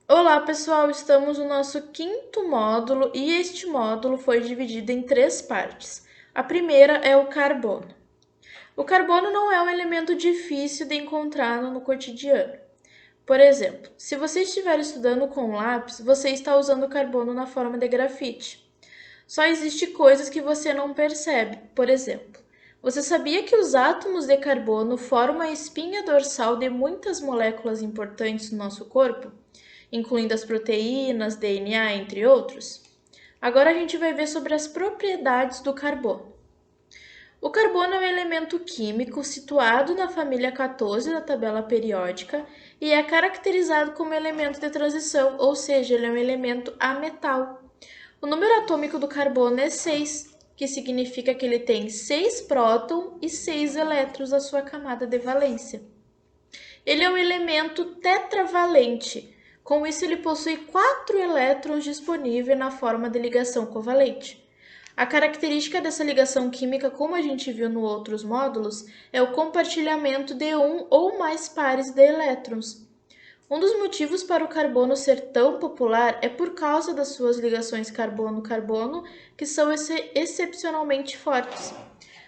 Olá, pessoal! Estamos no nosso quinto módulo e este módulo foi dividido em três partes. A primeira é o carbono. O carbono não é um elemento difícil de encontrar no cotidiano. Por exemplo, se você estiver estudando com lápis, você está usando carbono na forma de grafite. Só existe coisas que você não percebe. Por exemplo, você sabia que os átomos de carbono formam a espinha dorsal de muitas moléculas importantes no nosso corpo, incluindo as proteínas, DNA, entre outros? Agora a gente vai ver sobre as propriedades do carbono. O carbono é um elemento químico situado na família 14 da tabela periódica e é caracterizado como elemento de transição, ou seja, ele é um elemento ametal. O número atômico do carbono é 6, que significa que ele tem 6 prótons e 6 elétrons na sua camada de valência. Ele é um elemento tetravalente. Com isso, ele possui 4 elétrons disponíveis na forma de ligação covalente. A característica dessa ligação química, como a gente viu nos outros módulos, é o compartilhamento de um ou mais pares de elétrons. Um dos motivos para o carbono ser tão popular é por causa das suas ligações carbono-carbono, que são excepcionalmente fortes,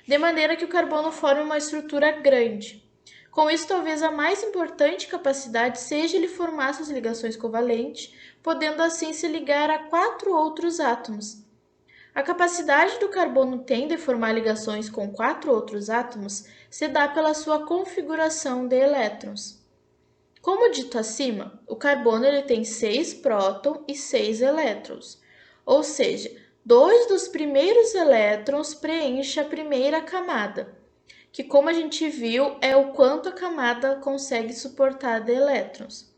de maneira que o carbono forma uma estrutura grande. Com isso, talvez a mais importante capacidade seja ele formar suas ligações covalentes, podendo assim se ligar a 4 outros átomos. A capacidade do carbono tem de formar ligações com 4 outros átomos se dá pela sua configuração de elétrons. Como dito acima, o carbono ele tem 6 prótons e 6 elétrons, ou seja, dois dos primeiros elétrons preenchem a primeira camada, que, como a gente viu, é o quanto a camada consegue suportar de elétrons.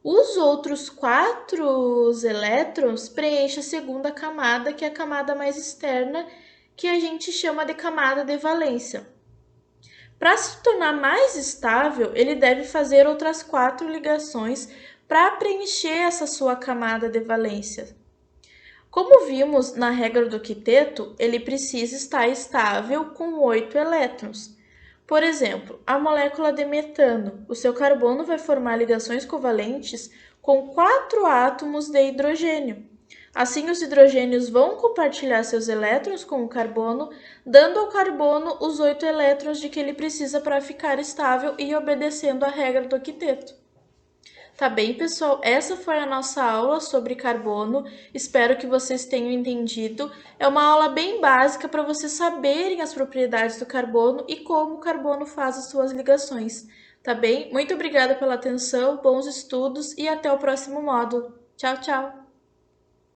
Os outros 4 elétrons preenchem a segunda camada, que é a camada mais externa, que a gente chama de camada de valência. Para se tornar mais estável, ele deve fazer outras 4 ligações para preencher essa sua camada de valência. Como vimos na regra do quinteto, ele precisa estar estável com 8 elétrons. Por exemplo, a molécula de metano, o seu carbono vai formar ligações covalentes com 4 átomos de hidrogênio. Assim, os hidrogênios vão compartilhar seus elétrons com o carbono, dando ao carbono os 8 elétrons de que ele precisa para ficar estável e obedecendo a regra do quinteto. Tá bem, pessoal? Essa foi a nossa aula sobre carbono. Espero que vocês tenham entendido. É uma aula bem básica para vocês saberem as propriedades do carbono e como o carbono faz as suas ligações. Tá bem? Muito obrigada pela atenção, bons estudos e até o próximo módulo. Tchau, tchau!